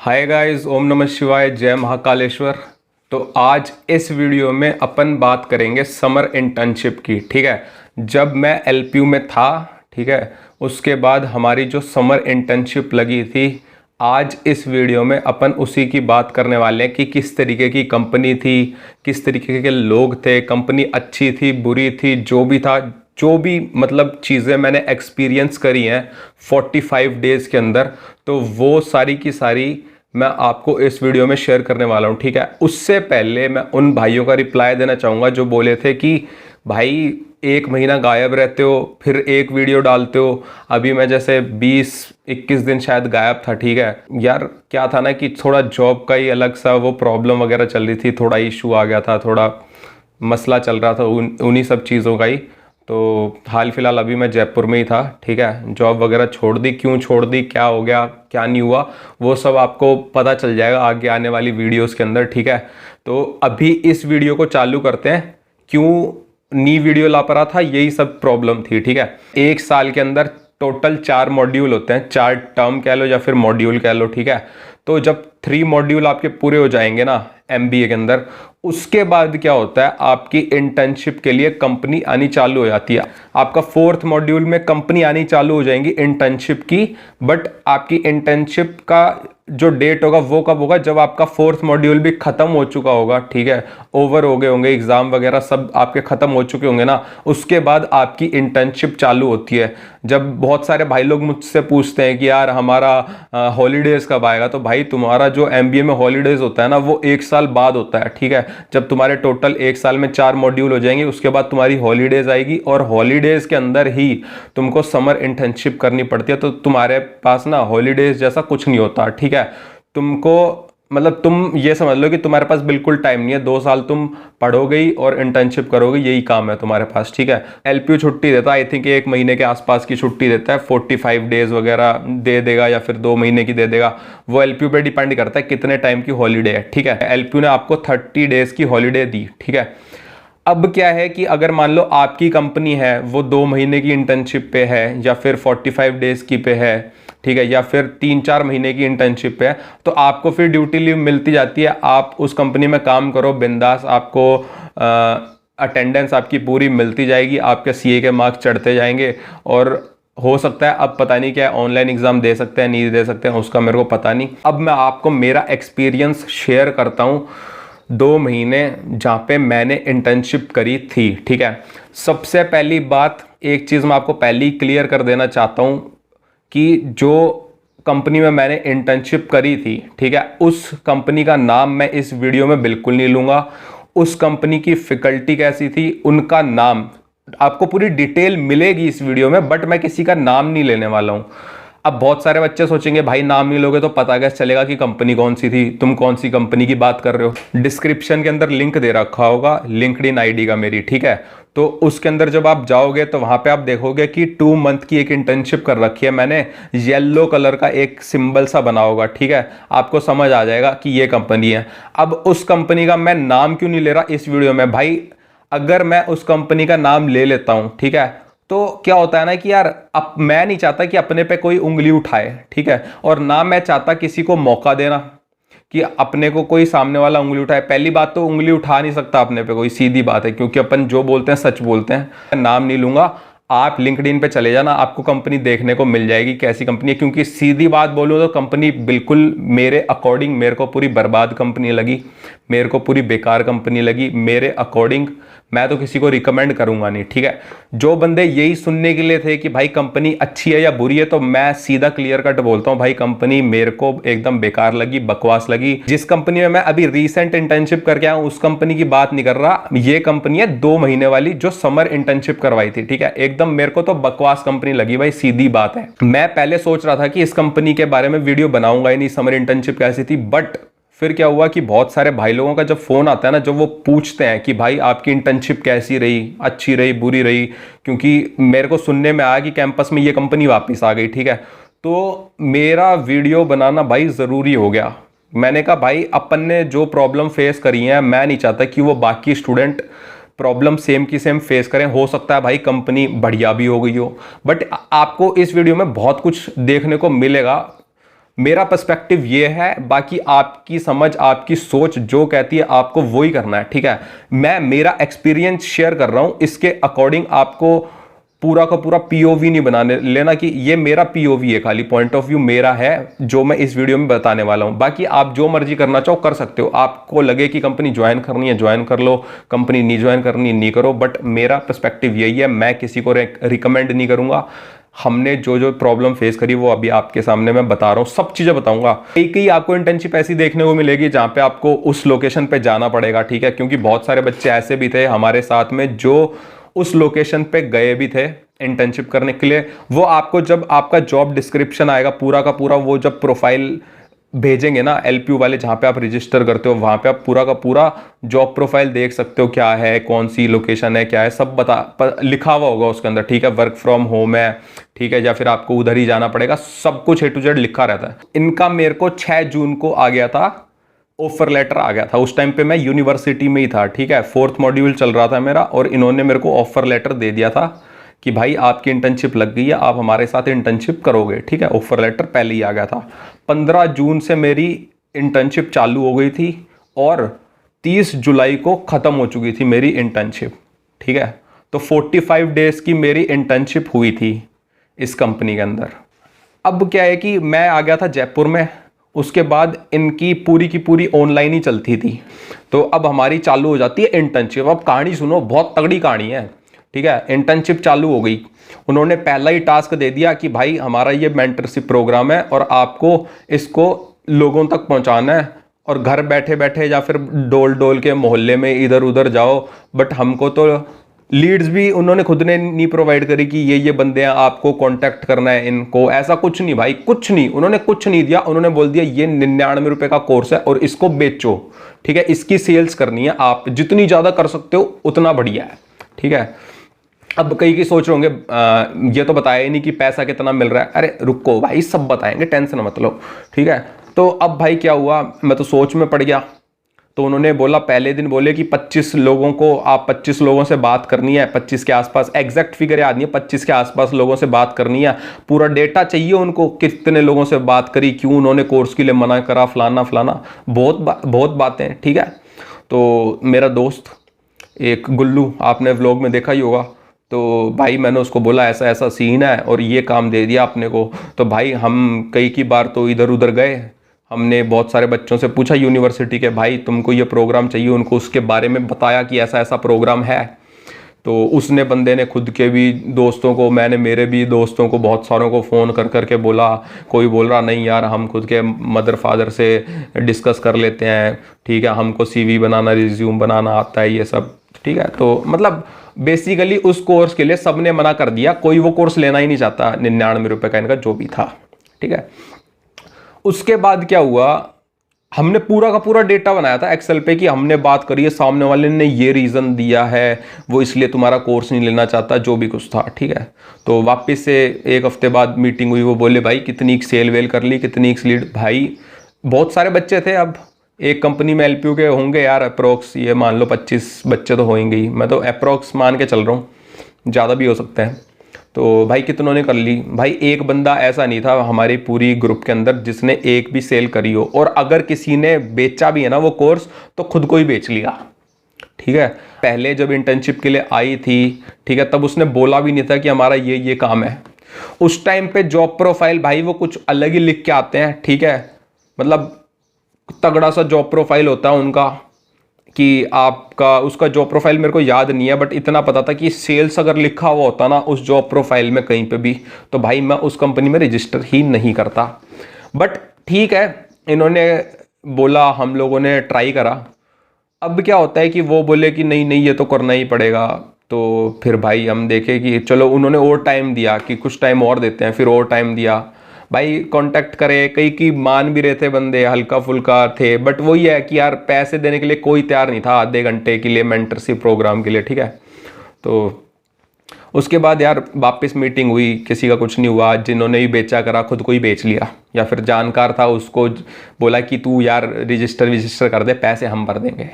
Hi guys, ओम नमः शिवाय, जय महाकालेश्वर। तो आज इस वीडियो में अपन बात करेंगे समर इंटर्नशिप की। ठीक है, जब मैं एलपीयू में था, ठीक है, उसके बाद हमारी जो समर इंटर्नशिप लगी थी, आज इस वीडियो में अपन उसी की बात करने वाले हैं कि किस तरीके की कंपनी थी, किस तरीके के लोग थे, कंपनी अच्छी थी, बुरी थी, जो भी था, जो भी मतलब चीज़ें मैंने एक्सपीरियंस करी हैं 45 डेज़ के अंदर, तो वो सारी की सारी मैं आपको इस वीडियो में शेयर करने वाला हूँ। ठीक है, उससे पहले मैं उन भाइयों का रिप्लाई देना चाहूँगा जो बोले थे कि भाई 1 महीना गायब रहते हो, फिर एक वीडियो डालते हो। अभी मैं जैसे 20-21 दिन शायद गायब था। ठीक है यार, क्या था ना कि थोड़ा जॉब का ही अलग सा वो प्रॉब्लम वगैरह चल रही थी, थोड़ा इशू आ गया था, थोड़ा मसला चल रहा था उन्हीं सब चीज़ों का ही। तो हाल फिलहाल अभी मैं जयपुर में ही था। ठीक है, जॉब वगैरह छोड़ दी, क्यों छोड़ दी, क्या हो गया, क्या नहीं हुआ, वो सब आपको पता चल जाएगा आगे आने वाली वीडियोस के अंदर। ठीक है, तो अभी इस वीडियो को चालू करते हैं। क्यों नी वीडियो ला पा रहा था, यही सब प्रॉब्लम थी। ठीक है, एक साल के अंदर टोटल 4 मॉड्यूल होते हैं, 4 टर्म कह लो या फिर मॉड्यूल कह लो। ठीक है, तो जब 3 मॉड्यूल आपके पूरे हो जाएंगे ना एमबीए के अंदर, उसके बाद क्या होता है, आपकी इंटर्नशिप के लिए कंपनी आनी चालू हो जाती है। आपका 4th मॉड्यूल में कंपनी आनी चालू हो जाएंगी इंटर्नशिप की, बट आपकी इंटर्नशिप का जो डेट होगा वो कब होगा, जब आपका 4th मॉड्यूल भी खत्म हो चुका होगा। ठीक है, ओवर हो गए होंगे, एग्जाम वगैरह सब आपके खत्म हो चुके होंगे ना, उसके बाद आपकी इंटर्नशिप चालू होती है। जब बहुत सारे भाई लोग मुझसे पूछते हैं कि यार हमारा हॉलीडेज कब आएगा, तो भाई तुम्हारा जो एमबीए में हॉलीडेज होता है ना, वो 1 साल बाद होता है। ठीक है, जब तुम्हारे टोटल 1 साल में 4 मॉड्यूल हो जाएंगे, उसके बाद तुम्हारी हॉलीडेज आएगी, और हॉलीडेज के अंदर ही तुमको समर इंटर्नशिप करनी पड़ती है। तो तुम्हारे पास ना हॉलीडेज जैसा कुछ नहीं होता। ठीक है, तुमको मतलब तुम ये समझ लो कि तुम्हारे पास बिल्कुल टाइम नहीं है, 2 साल तुम पढ़ोगे ही और इंटर्नशिप करोगे, यही काम है तुम्हारे पास। ठीक है, एलपीयू छुट्टी देता है, आई थिंक 1 महीने के आसपास की छुट्टी देता है, 45 डेज वगैरह दे देगा या फिर 2 महीने की दे देगा, वो एलपीयू पे डिपेंड करता है कितने टाइम की हॉलीडे है। ठीक है, एलपीयू ने आपको 30 डेज की हॉलीडे दी। ठीक है, अब क्या है कि अगर मान लो आपकी कंपनी है वो 2 महीने की इंटर्नशिप पे है, या फिर 45 डेज की पे है, ठीक है, या फिर 3-4 महीने की इंटर्नशिप पे है, तो आपको फिर ड्यूटी लीव मिलती जाती है। आप उस कंपनी में काम करो बिंदास, आपको अटेंडेंस आपकी पूरी मिलती जाएगी, आपके सीए के मार्क्स चढ़ते जाएंगे, और हो सकता है अब पता नहीं क्या ऑनलाइन एग्जाम दे सकते हैं, नहीं दे सकते हैं, उसका मेरे को पता नहीं। अब मैं आपको मेरा एक्सपीरियंस शेयर करता हूँ 2 महीने जहाँ पे मैंने इंटर्नशिप करी थी। ठीक है, सबसे पहली बात, एक चीज़ मैं आपको पहले ही क्लियर कर देना चाहता हूँ कि जो कंपनी में मैंने इंटर्नशिप करी थी, ठीक है, उस कंपनी का नाम मैं इस वीडियो में बिल्कुल नहीं लूँगा। उस कंपनी की फैकल्टी कैसी थी, उनका नाम आपको पूरी डिटेल मिलेगी इस वीडियो में, बट मैं किसी का नाम नहीं लेने वाला हूँ। अब बहुत सारे बच्चे सोचेंगे भाई नाम नहीं लोगे तो पता कैसे चलेगा कि कंपनी कौन सी थी, तुम कौन सी कंपनी की बात कर रहे हो। डिस्क्रिप्शन के अंदर लिंक दे रखा होगा लिंक्डइन आईडी का मेरी। ठीक है, तो उसके अंदर जब आप जाओगे तो वहां पे आप देखोगे कि 2 मंथ की एक इंटर्नशिप कर रखी है मैंने, येलो कलर का एक सिंबल सा बना होगा। ठीक है, आपको समझ आ जाएगा कि ये कंपनी है। अब उस कंपनी का मैं नाम क्यों नहीं ले रहा इस वीडियो में भाई, अगर मैं उस कंपनी का नाम ले लेता हूं, ठीक है, तो क्या होता है ना कि यार अब मैं नहीं चाहता कि अपने पे कोई उंगली उठाए। ठीक है, और ना मैं चाहता किसी को मौका देना कि अपने को कोई सामने वाला उंगली उठाए। पहली बात तो उंगली उठा नहीं सकता अपने पे कोई, सीधी बात है, क्योंकि अपन जो बोलते हैं सच बोलते हैं। नाम नहीं लूंगा, आप लिंक्डइन पे चले जाना, आपको कंपनी देखने को मिल जाएगी कैसी कंपनी है। क्योंकि सीधी बात बोलूं तो कंपनी बिल्कुल मेरे अकॉर्डिंग, मेरे को पूरी बर्बाद कंपनी लगी, मेरे को पूरी बेकार कंपनी लगी मेरे अकॉर्डिंग। मैं तो किसी को रिकमेंड करूंगा नहीं। ठीक है, जो बंदे यही सुनने के लिए थे कि भाई कंपनी अच्छी है या बुरी है, तो मैं सीधा क्लियर कट बोलता हूं भाई कंपनी मेरे को एकदम बेकार लगी, बकवास लगी। जिस कंपनी में मैं अभी रीसेंट इंटर्नशिप करके आया हूं उस कंपनी की बात नहीं कर रहा, ये कंपनी है 2 महीने वाली जो समर इंटर्नशिप करवाई थी। ठीक है, एकदम मेरे को तो बकवास कंपनी लगी भाई, सीधी बात है। मैं पहले सोच रहा था कि इस कंपनी के बारे में वीडियो बनाऊंगा ही नहीं, समर इंटर्नशिप कैसी थी, बट फिर क्या हुआ कि बहुत सारे भाई लोगों का जब फोन आता है ना, जब वो पूछते हैं कि भाई आपकी इंटर्नशिप कैसी रही, अच्छी रही, बुरी रही, क्योंकि मेरे को सुनने में आया कि कैंपस में ये कंपनी वापस आ गई। ठीक है, तो मेरा वीडियो बनाना भाई ज़रूरी हो गया। मैंने कहा भाई अपन ने जो प्रॉब्लम फेस करी है, मैं नहीं चाहता कि वो बाकी स्टूडेंट प्रॉब्लम सेम की सेम फेस करें। हो सकता है भाई कंपनी बढ़िया भी हो गई हो, बट आपको इस वीडियो में बहुत कुछ देखने को मिलेगा। मेरा पर्सपेक्टिव ये है, बाकी आपकी समझ, आपकी सोच जो कहती है आपको वही करना है, ठीक है। मैं मेरा एक्सपीरियंस शेयर कर रहा हूं, इसके अकॉर्डिंग आपको पूरा का पूरा पीओवी नहीं बनाने लेना कि ये मेरा पीओवी है, खाली पॉइंट ऑफ व्यू मेरा है जो मैं इस वीडियो में बताने वाला हूं। बाकी आप जो मर्जी करना चाहो कर सकते हो, आपको लगे कि कंपनी ज्वाइन करनी है ज्वाइन कर लो, कंपनी नहीं ज्वाइन करनी नहीं करो, बट मेरा पर्सपेक्टिव यही है, मैं किसी को रिकमेंड नहीं करूंगा। हमने जो जो प्रॉब्लम फेस करी वो अभी आपके सामने मैं बता रहा हूँ, सब चीजें बताऊंगा। कई आपको इंटर्नशिप ऐसी देखने को मिलेगी जहां पे आपको उस लोकेशन पे जाना पड़ेगा, ठीक है, क्योंकि बहुत सारे बच्चे ऐसे भी थे हमारे साथ में जो उस लोकेशन पे गए भी थे इंटर्नशिप करने के लिए। वो आपको जब आपका जॉब डिस्क्रिप्शन आएगा पूरा का पूरा, वो जब प्रोफाइल भेजेंगे ना एलपीयू वाले जहां पे आप रजिस्टर करते हो, वहां पे आप पूरा का पूरा जॉब प्रोफाइल देख सकते हो, क्या है, कौन सी लोकेशन है, क्या है, सब लिखा हुआ होगा उसके अंदर, ठीक है। वर्क फ्रॉम होम है, ठीक है, या फिर आपको उधर ही जाना पड़ेगा, सब कुछ A to Z लिखा रहता है। इनका मेरे को 6 जून को आ गया था, ऑफर लेटर आ गया था। उस टाइम पे मैं यूनिवर्सिटी में ही था, ठीक है, 4th मॉड्यूल चल रहा था मेरा, और इन्होंने मेरे को ऑफर लेटर दे दिया था कि भाई आपकी इंटर्नशिप लग गई है, आप हमारे साथ इंटर्नशिप करोगे, ठीक है। ऑफर लेटर पहले ही आ गया था। 15 जून से मेरी इंटर्नशिप चालू हो गई थी और 30 जुलाई को ख़त्म हो चुकी थी मेरी इंटर्नशिप, ठीक है। तो 45 डेज की मेरी इंटर्नशिप हुई थी इस कंपनी के अंदर। अब क्या है कि मैं आ गया था जयपुर में, उसके बाद इनकी पूरी की पूरी ऑनलाइन ही चलती थी, तो अब हमारी चालू हो जाती है इंटर्नशिप। अब कहानी सुनो, बहुत तगड़ी कहानी है, ठीक है। इंटर्नशिप चालू हो गई, उन्होंने पहला ही टास्क दे दिया कि भाई हमारा ये मेंटरशिप प्रोग्राम है और आपको इसको लोगों तक पहुंचाना है, और घर बैठे बैठे या फिर डोल डोल के मोहल्ले में इधर उधर जाओ। बट हमको तो लीड्स भी उन्होंने खुद ने नहीं प्रोवाइड करी कि ये बंदे हैं, आपको कांटेक्ट करना है इनको, ऐसा कुछ नहीं भाई, कुछ नहीं, उन्होंने कुछ नहीं दिया। उन्होंने बोल दिया ये 99 रुपए का कोर्स है और इसको बेचो, ठीक है, इसकी सेल्स करनी है, आप जितनी ज्यादा कर सकते हो उतना बढ़िया है, ठीक है। अब कई की सोच रहे होंगे ये तो बताया ही नहीं कि पैसा कितना मिल रहा है। अरे रुको भाई, सब बताएंगे, टेंशन मत लो, ठीक है। तो अब भाई क्या हुआ, मैं तो सोच में पड़ गया। तो उन्होंने बोला, पहले दिन बोले कि 25 लोगों को, आप 25 लोगों से बात करनी है, 25 के आसपास, एग्जैक्ट फिगर याद नहीं है, 25 के आसपास लोगों से बात करनी है। पूरा डेटा चाहिए उनको, कितने लोगों से बात करी, क्यों उन्होंने कोर्स के लिए मना करा, फलाना फलाना, बहुत बातें, ठीक है। तो मेरा दोस्त एक गुल्लू, आपने व्लॉग में देखा ही होगा, तो भाई मैंने उसको बोला ऐसा ऐसा सीन है और ये काम दे दिया आपने को। तो भाई हम कई की बार तो इधर उधर गए, हमने बहुत सारे बच्चों से पूछा यूनिवर्सिटी के, भाई तुमको ये प्रोग्राम चाहिए, उनको उसके बारे में बताया कि ऐसा ऐसा प्रोग्राम है। तो उसने बंदे ने खुद के भी दोस्तों को, मैंने मेरे भी दोस्तों को बहुत सारों को फ़ोन कर करके बोला। कोई बोल रहा नहीं यार हम खुद के मदर फादर से डिस्कस कर लेते हैं, ठीक है, हमको CV बनाना, रिज्यूम बनाना आता है, ये सब, ठीक है। तो मतलब बेसिकली उस कोर्स के लिए सबने मना कर दिया, कोई वो कोर्स लेना ही नहीं चाहता, 99 रुपये का इनका जो भी था, ठीक है। उसके बाद क्या हुआ, हमने पूरा का पूरा डेटा बनाया था एक्सेल पे कि हमने बात करी है, सामने वाले ने ये रीज़न दिया है, वो इसलिए तुम्हारा कोर्स नहीं लेना चाहता, जो भी कुछ था, ठीक है। तो वापस से 1 हफ्ते बाद मीटिंग हुई, वो बोले भाई कितनी सेल वेल कर ली, कितनी लीड। भाई बहुत सारे बच्चे थे, अब एक कंपनी में LPU के होंगे यार अप्रोक्स, ये मान लो 25 बच्चे तो होंगे ही, मैं तो अप्रोक्स मान के चल रहा हूँ, ज़्यादा भी हो सकते हैं। तो भाई कितनों ने कर ली। भाई एक बंदा ऐसा नहीं था हमारी पूरी ग्रुप के अंदर जिसने एक भी सेल करी हो, और अगर किसी ने बेचा भी है ना वो कोर्स, तो खुद को ही बेच लिया, ठीक है। पहले जब इंटर्नशिप के लिए आई थी, ठीक है, तब उसने बोला भी नहीं था कि हमारा ये काम है। उस टाइम पे जॉब प्रोफाइल भाई वो कुछ अलग ही लिख के आते हैं, ठीक है, मतलब तगड़ा सा जॉब प्रोफाइल होता है उनका, कि आपका उसका जॉब प्रोफाइल मेरे को याद नहीं है, बट इतना पता था कि सेल्स अगर लिखा हुआ होता ना उस जॉब प्रोफाइल में कहीं पे भी, तो भाई मैं उस कंपनी में रजिस्टर ही नहीं करता। बट ठीक है, इन्होंने बोला, हम लोगों ने ट्राई करा। अब क्या होता है कि वो बोले कि नहीं नहीं ये तो करना ही पड़ेगा। तो फिर भाई हम देखे कि चलो, उन्होंने और टाइम दिया कि कुछ टाइम और देते हैं, फिर और टाइम दिया। भाई कांटेक्ट करे, कई की मान भी रहे थे बंदे, हल्का फुल्का थे, बट वही है कि यार पैसे देने के लिए कोई तैयार नहीं था आधे घंटे के लिए मेंटरशिप प्रोग्राम के लिए, ठीक है। तो उसके बाद यार वापस मीटिंग हुई, किसी का कुछ नहीं हुआ, जिन्होंने भी बेचा करा खुद को ही बेच लिया, या फिर जानकार था उसको बोला कि तू यार रजिस्टर कर दे, पैसे हम भर देंगे,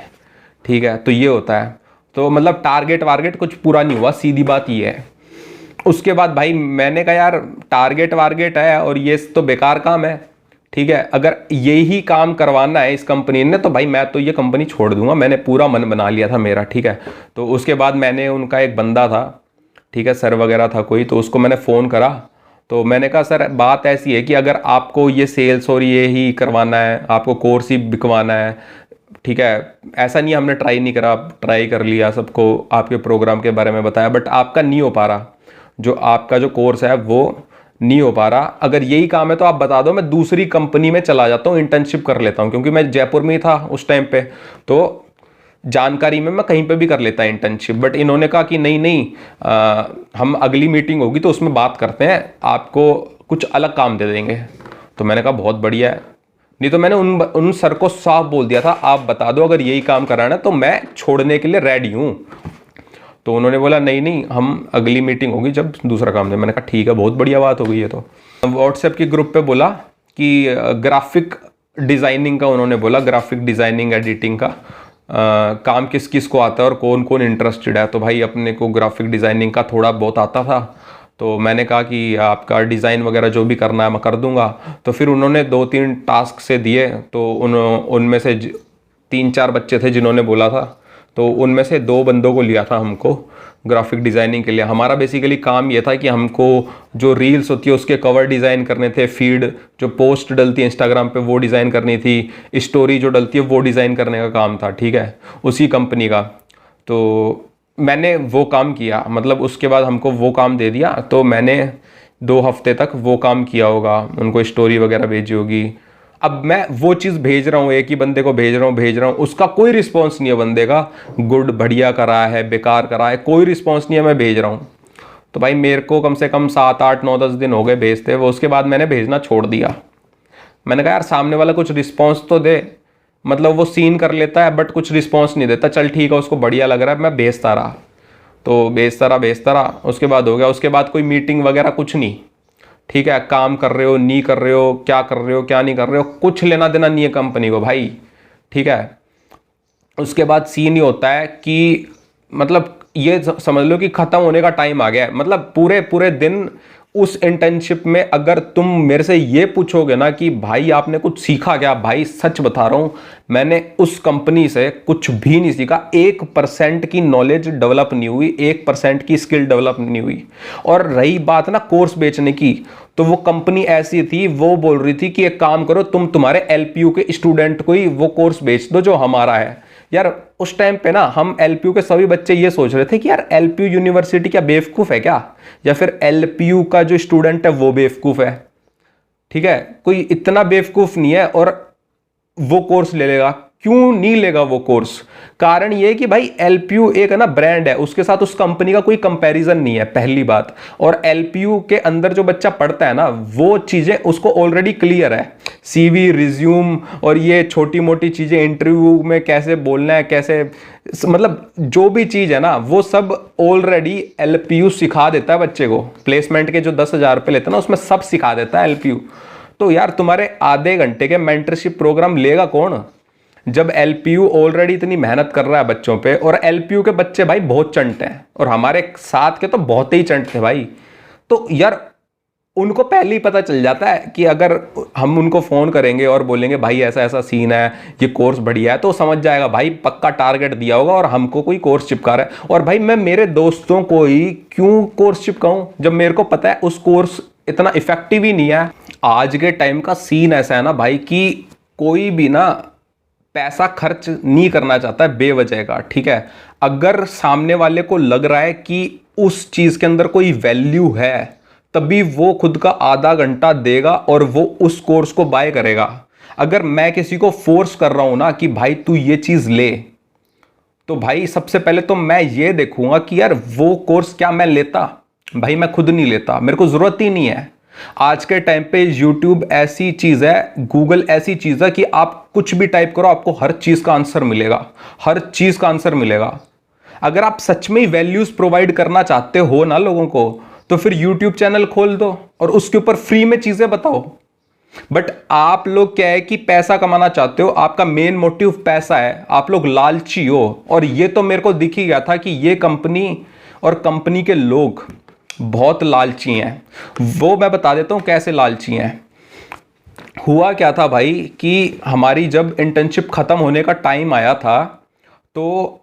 ठीक है। तो ये होता है, तो मतलब टारगेट वारगेट कुछ पूरा नहीं हुआ, सीधी बात ये है। उसके बाद भाई मैंने कहा यार टारगेट वारगेट है और ये तो बेकार काम है, ठीक है। अगर यही काम करवाना है इस कंपनी ने तो भाई मैं तो ये कंपनी छोड़ दूंगा, मैंने पूरा मन बना लिया था मेरा, ठीक है। तो उसके बाद मैंने उनका एक बंदा था, ठीक है, सर वगैरह था कोई, तो उसको मैंने फ़ोन करा। तो मैंने कहा सर बात ऐसी है कि अगर आपको ये सेल्स और ये ही करवाना है, आपको कोर्स ही बिकवाना है, ठीक है, ऐसा नहीं हमने ट्राई नहीं करा, ट्राई कर लिया, सबको आपके प्रोग्राम के बारे में बताया, बट आपका नहीं हो पा रहा, जो आपका जो कोर्स है वो नहीं हो पा रहा। अगर यही काम है तो आप बता दो, मैं दूसरी कंपनी में चला जाता हूँ, इंटर्नशिप कर लेता हूँ, क्योंकि मैं जयपुर में ही था उस टाइम पे, तो जानकारी में मैं कहीं पे भी कर लेता इंटर्नशिप। बट इन्होंने कहा कि नहीं नहीं, हम अगली मीटिंग होगी तो उसमें बात करते हैं, आपको कुछ अलग काम दे देंगे। तो मैंने कहा बहुत बढ़िया है, नहीं तो मैंने उन सर को साफ बोल दिया था आप बता दो अगर यही काम कराना है तो मैं छोड़ने के लिए रेडी हूँ। तो उन्होंने बोला नहीं नहीं, हम अगली मीटिंग होगी जब दूसरा काम दे। मैंने कहा ठीक है, बहुत बढ़िया बात हो गई है। तो व्हाट्सएप के ग्रुप पे बोला कि ग्राफिक डिज़ाइनिंग का, उन्होंने बोला ग्राफिक डिज़ाइनिंग एडिटिंग का काम किस किस को आता है और कौन कौन इंटरेस्टेड है। तो भाई अपने को ग्राफिक डिज़ाइनिंग का थोड़ा बहुत आता था, तो मैंने कहा कि आपका डिज़ाइन वगैरह जो भी करना है मैं कर दूंगा। तो फिर उन्होंने 2-3 टास्क से दिए, तो उनमें से 3-4 बच्चे थे जिन्होंने बोला था, तो उनमें से 2 बंदों को लिया था हमको ग्राफिक डिज़ाइनिंग के लिए। हमारा बेसिकली काम ये था कि हमको जो रील्स होती है उसके कवर डिज़ाइन करने थे, फीड जो पोस्ट डलती है इंस्टाग्राम पे वो डिज़ाइन करनी थी, स्टोरी जो डलती है वो डिज़ाइन करने का काम था, ठीक है, उसी कंपनी का। तो मैंने वो काम किया, मतलब उसके बाद हमको वो काम दे दिया, तो मैंने 2 हफ्ते तक वो काम किया होगा, उनको स्टोरी वगैरह भेजी होगी। अब मैं वो चीज़ भेज रहा हूँ, एक ही बंदे को भेज रहा हूँ, उसका कोई रिस्पॉन्स नहीं है बंदे का, गुड बढ़िया करा है बेकार करा है, कोई रिस्पॉन्स नहीं है, मैं भेज रहा हूँ। तो भाई मेरे को कम से कम 7-8-9-10 दिन हो गए भेजते वो, उसके बाद मैंने भेजना छोड़ दिया। मैंने कहा यार सामने वाला कुछ रिस्पॉन्स तो दे, मतलब वो सीन कर लेता है बट कुछ रिस्पॉन्स नहीं देता, चल ठीक है उसको बढ़िया लग रहा है, मैं भेजता रहा। तो भेजता रहा, उसके बाद हो गया, उसके बाद कोई मीटिंग वगैरह कुछ नहीं, ठीक है, काम कर रहे हो नहीं कर रहे हो, क्या कर रहे हो क्या नहीं कर रहे हो, कुछ लेना देना नहीं है कंपनी को भाई, ठीक है। उसके बाद सीन ही होता है कि मतलब ये समझ लो कि खत्म होने का टाइम आ गया है, मतलब पूरे पूरे दिन उस इंटर्नशिप में अगर तुम मेरे से ये पूछोगे ना कि भाई आपने कुछ सीखा क्या, भाई सच बता रहा हूं मैंने उस कंपनी से कुछ भी नहीं सीखा। 1% की नॉलेज डेवलप नहीं हुई, 1% की स्किल डेवलप नहीं हुई। और रही बात ना कोर्स बेचने की, तो वो कंपनी ऐसी थी, वो बोल रही थी कि एक काम करो तुम तुम्हारे एलपीयू के स्टूडेंट को ही वो कोर्स बेच दो जो हमारा है। यार उस टाइम पे ना हम एलपीयू के सभी बच्चे ये सोच रहे थे कि यार एलपीयू यूनिवर्सिटी क्या बेवकूफ है क्या, या फिर एलपीयू का जो स्टूडेंट है वो बेवकूफ है, ठीक है, कोई इतना बेवकूफ नहीं है और वो कोर्स ले लेगा। क्यों नहीं लेगा वो कोर्स? कारण ये है कि भाई एलपीयू एक है ना ब्रांड है, उसके साथ उस कंपनी का कोई कंपैरिजन नहीं है, पहली बात। और एलपीयू के अंदर जो बच्चा पढ़ता है ना वो चीजें उसको ऑलरेडी क्लियर है, सीवी रिज्यूम और ये छोटी मोटी चीजें, इंटरव्यू में कैसे बोलना है, कैसे मतलब जो भी चीज है ना वो सब ऑलरेडी एलपीयू सिखा देता है बच्चे को। प्लेसमेंट के जो 10,000 रुपए लेता है ना उसमें सब सिखा देता है एलपीयू। तो यार तुम्हारे आधे घंटे के मेंटरशिप प्रोग्राम लेगा कौन, जब एलपीयू ऑलरेडी इतनी मेहनत कर रहा है बच्चों पे। और एलपीयू के बच्चे भाई बहुत चंट हैं, और हमारे साथ के तो बहुत ही चंट थे भाई। तो यार उनको पहले ही पता चल जाता है कि अगर हम उनको फोन करेंगे और बोलेंगे भाई ऐसा ऐसा सीन है, ये कोर्स बढ़िया है, तो समझ जाएगा भाई पक्का टारगेट दिया होगा और हमको कोई कोर्स चिपका रहा है। और भाई मैं मेरे दोस्तों को ही क्यों कोर्स चिपकाऊं जब मेरे को पता है उस कोर्स इतना इफेक्टिव ही नहीं है। आज के टाइम का सीन ऐसा है ना भाई कि कोई भी ना पैसा खर्च नहीं करना चाहता है बेवजह का, ठीक है। अगर सामने वाले को लग रहा है कि उस चीज के अंदर कोई वैल्यू है तभी वो खुद का आधा घंटा देगा और वो उस कोर्स को बाय करेगा। अगर मैं किसी को फोर्स कर रहा हूं ना कि भाई तू ये चीज ले, तो भाई सबसे पहले तो मैं ये देखूंगा कि यार वो कोर्स क्या मैं लेता, भाई मैं खुद नहीं लेता, मेरे को जरूरत ही नहीं है। आज के टाइम पे YouTube ऐसी चीज है, गूगल ऐसी चीज है कि आप कुछ भी टाइप करो आपको हर चीज का आंसर मिलेगा, हर चीज का आंसर मिलेगा। अगर आप सच में वैल्यूज प्रोवाइड करना चाहते हो ना लोगों को, तो फिर YouTube चैनल खोल दो और उसके ऊपर फ्री में चीजें बताओ। बट आप लोग क्या है कि पैसा कमाना चाहते हो, आपका मेन मोटिव पैसा है, आप लोग लालची हो। और ये तो मेरे को दिख ही गया था कि ये कंपनी और कंपनी के लोग बहुत लालची हैं। वो मैं बता देता हूं कैसे लालची हैं। हुआ क्या था भाई कि हमारी जब इंटर्नशिप ख़त्म होने का टाइम आया था, तो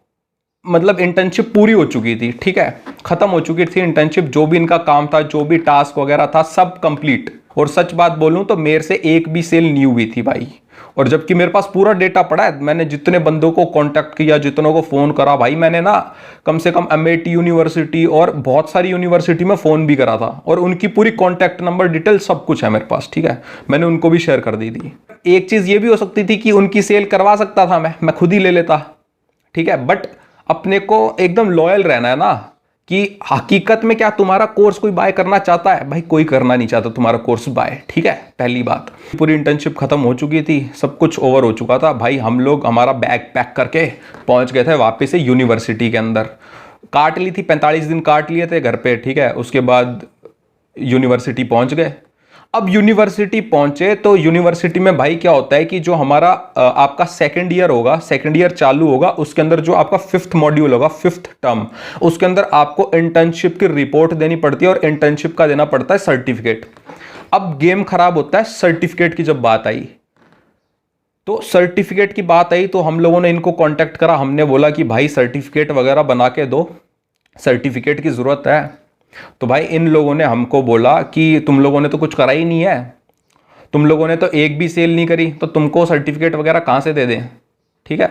मतलब इंटर्नशिप पूरी हो चुकी थी, ठीक है, ख़त्म हो चुकी थी इंटर्नशिप, जो भी इनका काम था, जो भी टास्क वगैरह था, सब कंप्लीट। और सच बात बोलूं तो मेरे से एक भी सेल नहीं हुई थी भाई। और जबकि मेरे पास पूरा डेटा पड़ा है, मैंने जितने बंदों को कांटेक्ट किया, जितनों को फ़ोन करा भाई, मैंने ना कम से कम एमआईटी यूनिवर्सिटी और बहुत सारी यूनिवर्सिटी में फ़ोन भी करा था, और उनकी पूरी कॉन्टैक्ट नंबर डिटेल सब कुछ है मेरे पास, ठीक है, मैंने उनको भी शेयर कर दी थी। एक चीज़ ये भी हो सकती थी कि उनकी सेल करवा सकता था मैं खुद ही ले लेता, ठीक है, बट अपने को एकदम लॉयल रहना है ना, कि हकीकत में क्या तुम्हारा कोर्स कोई बाय करना चाहता है? भाई कोई करना नहीं चाहता तुम्हारा कोर्स बाय, ठीक है, पहली बात। पूरी इंटर्नशिप खत्म हो चुकी थी, सब कुछ ओवर हो चुका था भाई, हम लोग हमारा बैग पैक करके पहुंच गए थे वापस से यूनिवर्सिटी के अंदर। काट ली थी, 45 दिन काट लिए थे घर पे, ठीक है, उसके बाद यूनिवर्सिटी पहुंच गए। अब यूनिवर्सिटी पहुंचे तो यूनिवर्सिटी में भाई क्या होता है कि जो हमारा आपका सेकंड ईयर होगा, सेकंड ईयर चालू होगा, उसके अंदर जो आपका 5th मॉड्यूल होगा, 5th टर्म, उसके अंदर आपको इंटर्नशिप की रिपोर्ट देनी पड़ती है और इंटर्नशिप का देना पड़ता है सर्टिफिकेट। अब गेम खराब होता है सर्टिफिकेट की जब बात आई, तो सर्टिफिकेट की बात आई तो हम लोगों ने इनको कांटेक्ट करा, हमने बोला कि भाई सर्टिफिकेट वगैरह बना के दो, सर्टिफिकेट की ज़रूरत है। तो भाई इन लोगों ने हमको बोला कि तुम लोगों ने तो कुछ करा ही नहीं है, तुम लोगों ने तो एक भी सेल नहीं करी, तो तुमको सर्टिफिकेट वगैरह कहाँ से दे दें, ठीक है।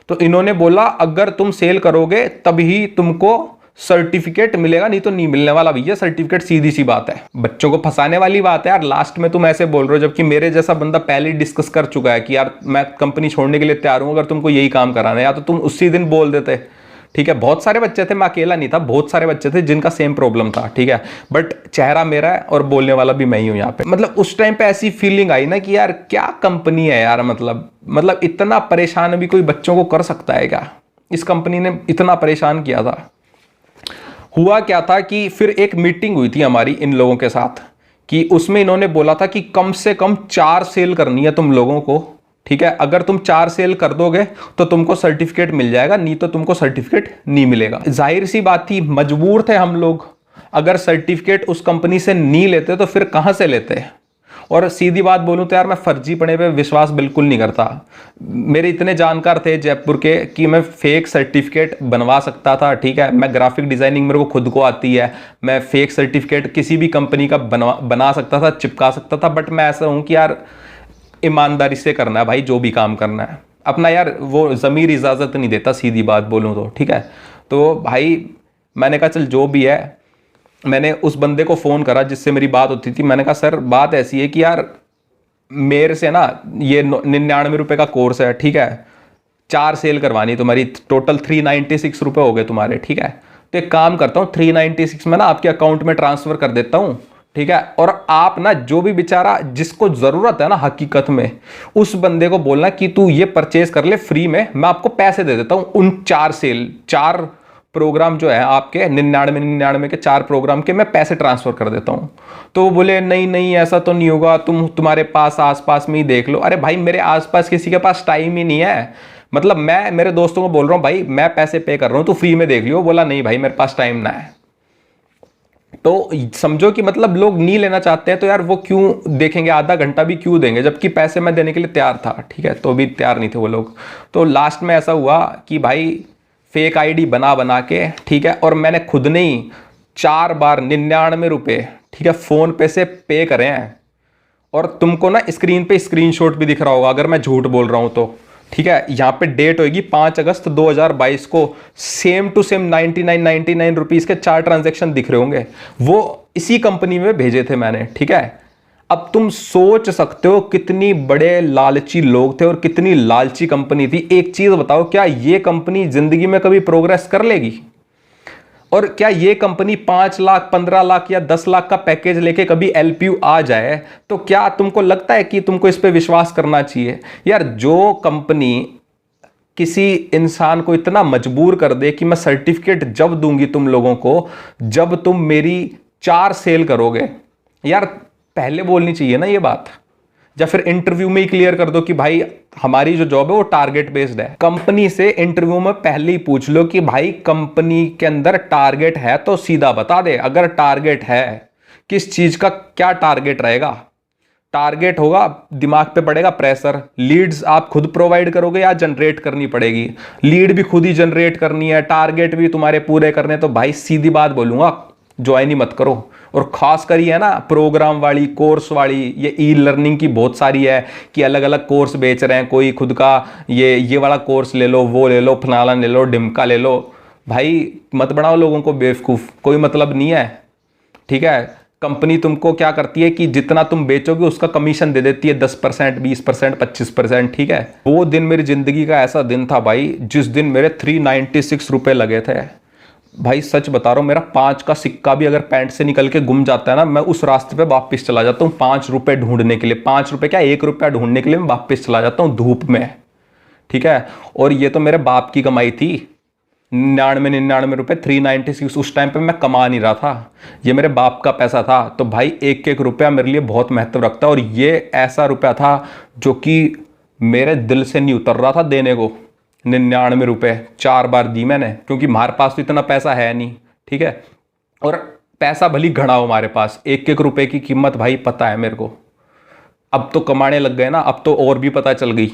तो इन्होंने बोला अगर तुम सेल करोगे तभी तुमको सर्टिफिकेट मिलेगा, नहीं तो नहीं मिलने वाला भैया सर्टिफिकेट, सीधी सी बात है। बच्चों को फंसाने वाली बात है यार, लास्ट में तुम ऐसे बोल रहे हो, जबकि मेरे जैसा बंदा पहले ही डिस्कस कर चुका है कि यार मैं कंपनी छोड़ने के लिए तैयार हूं अगर तुमको यही काम कराना है, या तो तुम उसी दिन बोल देते, ठीक है। बहुत सारे बच्चे थे, मैं अकेला नहीं था, बहुत सारे बच्चे थे जिनका सेम प्रॉब्लम था, ठीक है, बट चेहरा मेरा है और बोलने वाला भी मैं ही हूं यहाँ पे। मतलब उस टाइम पे ऐसी फीलिंग आई ना कि यार क्या कंपनी है यार, मतलब इतना परेशान भी कोई बच्चों को कर सकता है क्या? इस कंपनी ने इतना परेशान किया था। हुआ क्या था कि फिर एक मीटिंग हुई थी हमारी इन लोगों के साथ, कि उसमें इन्होंने बोला था कि कम से कम 4 सेल करनी है तुम लोगों को, ठीक है, अगर तुम 4 सेल कर दोगे तो तुमको सर्टिफिकेट मिल जाएगा, नहीं तो तुमको सर्टिफिकेट नहीं मिलेगा। जाहिर सी बात थी, मजबूर थे हम लोग, अगर सर्टिफिकेट उस कंपनी से नहीं लेते तो फिर कहां से लेते। और सीधी बात बोलूं तो यार मैं फर्जीपने पे विश्वास बिल्कुल नहीं करता। मेरे इतने जानकार थे जयपुर के कि मैं फेक सर्टिफिकेट बनवा सकता था, ठीक है, मैं ग्राफिक डिजाइनिंग मेरे को खुद को आती है, मैं फेक सर्टिफिकेट किसी भी कंपनी का बना सकता था, चिपका सकता था, बट मैं ऐसा हूं कि यार ईमानदारी से करना है भाई, जो भी काम करना है अपना, यार वो ज़मीर इजाज़त नहीं देता, सीधी बात बोलूँ तो, ठीक है। तो भाई मैंने कहा चल जो भी है, मैंने उस बंदे को फ़ोन करा जिससे मेरी बात होती थी, मैंने कहा सर बात ऐसी है कि यार मेरे से ना ये 99 रुपये का कोर्स है, ठीक है, 4 सेल करवानी तुम्हारी, टोटल 396 रुपये हो गए तुम्हारे, ठीक है, तो एक काम करता हूँ 396 में ना आपके अकाउंट में ट्रांसफ़र कर देता हूँ, ठीक है, और आप ना जो भी बेचारा जिसको ज़रूरत है ना हकीकत में, उस बंदे को बोलना कि तू ये परचेज कर ले फ्री में, मैं आपको पैसे दे देता हूँ उन 4 प्रोग्राम जो है आपके 99 के 4 प्रोग्राम के मैं पैसे ट्रांसफ़र कर देता हूँ। तो वो बोले नहीं नहीं ऐसा तो नहीं होगा, तुम्हारे पास आसपास में ही देख लो। अरे भाई मेरे आसपास किसी के पास टाइम ही नहीं है, मतलब मैं मेरे दोस्तों को बोल रहा हूँ भाई मैं पैसे पे कर रहा हूँ तो फ्री में देख लियो, बोला नहीं भाई मेरे पास टाइम ना है। तो समझो कि मतलब लोग नहीं लेना चाहते हैं तो यार वो क्यों देखेंगे, आधा घंटा भी क्यों देंगे, जबकि पैसे मैं देने के लिए तैयार था, ठीक है, तो भी तैयार नहीं थे वो लोग। तो लास्ट में ऐसा हुआ कि भाई फेक आईडी बना के, ठीक है, और मैंने खुद ने ही 4 बार 99 रुपये, ठीक है, फ़ोन पे से पे करे हैं। और तुमको ना स्क्रीन पे स्क्रीनशॉट भी दिख रहा होगा अगर मैं झूठ बोल रहा हूँ तो, ठीक है, यहाँ पे डेट होगी 5 अगस्त 2022 को, सेम टू सेम 99 रुपीज़ के 4 ट्रांजेक्शन दिख रहे होंगे, वो इसी कंपनी में भेजे थे मैंने, ठीक है। अब तुम सोच सकते हो कितनी बड़े लालची लोग थे और कितनी लालची कंपनी थी। एक चीज़ बताओ, क्या ये कंपनी ज़िंदगी में कभी प्रोग्रेस कर लेगी? और क्या ये कंपनी 5 लाख 15 लाख या 10 लाख का पैकेज लेके कभी एलपीयू आ जाए तो क्या तुमको लगता है कि तुमको इस पे विश्वास करना चाहिए? यार जो कंपनी किसी इंसान को इतना मजबूर कर दे कि मैं सर्टिफिकेट जब दूंगी तुम लोगों को जब तुम मेरी 4 सेल करोगे, यार पहले बोलनी चाहिए ना ये बात, या फिर इंटरव्यू में ही क्लियर कर दो कि भाई हमारी जो जॉब है वो टारगेट बेस्ड है। कंपनी से इंटरव्यू में पहले ही पूछ लो कि भाई कंपनी के अंदर टारगेट है तो सीधा बता दे, अगर टारगेट है किस चीज का क्या टारगेट रहेगा, टारगेट होगा, दिमाग पे पड़ेगा प्रेशर। लीड्स आप खुद प्रोवाइड करोगे या जनरेट करनी पड़ेगी? लीड भी खुद ही जनरेट करनी है, टारगेट भी तुम्हारे पूरे करने। तो भाई सीधी बात बोलूंगा, ज्वाइन ही मत करो। और खास कर ये है ना प्रोग्राम वाली, कोर्स वाली, ये ई लर्निंग की बहुत सारी है कि अलग अलग कोर्स बेच रहे हैं, कोई खुद का ये वाला कोर्स ले लो, वो ले लो, फलाना ले लो, डिमका ले लो। भाई मत बनाओ लोगों को बेवकूफ़, कोई मतलब नहीं है। ठीक है, कंपनी तुमको क्या करती है कि जितना तुम बेचोगे उसका कमीशन दे देती है, 10%, 20%, 25%। ठीक है, वो दिन मेरी जिंदगी का ऐसा दिन था भाई जिस दिन मेरे 396 रुपए लगे थे। भाई सच बता रहा हूँ, मेरा 5 का सिक्का भी अगर पैंट से निकल के गुम जाता है ना, मैं उस रास्ते पे वापस चला जाता हूँ 5 रुपए ढूंढने के लिए। 5 रुपए क्या, 1 रुपया ढूंढने के लिए मैं वापस चला जाता हूँ धूप में। ठीक है, और ये तो मेरे बाप की कमाई थी। 99 रुपए, 396 उस टाइम पे मैं कमा नहीं रहा था, ये मेरे बाप का पैसा था। तो भाई एक एक रुपया मेरे लिए बहुत महत्व रखता है। और ये ऐसा रुपया था जो कि मेरे दिल से नहीं उतर रहा था देने को। 99 रुपए 4 बार दी मैंने, क्योंकि हमारे पास तो इतना पैसा है नहीं। ठीक है, और पैसा भली घड़ा हो हमारे पास, एक एक रुपए की कीमत भाई पता है मेरे को। अब तो कमाने लग गए ना, अब तो और भी पता चल गई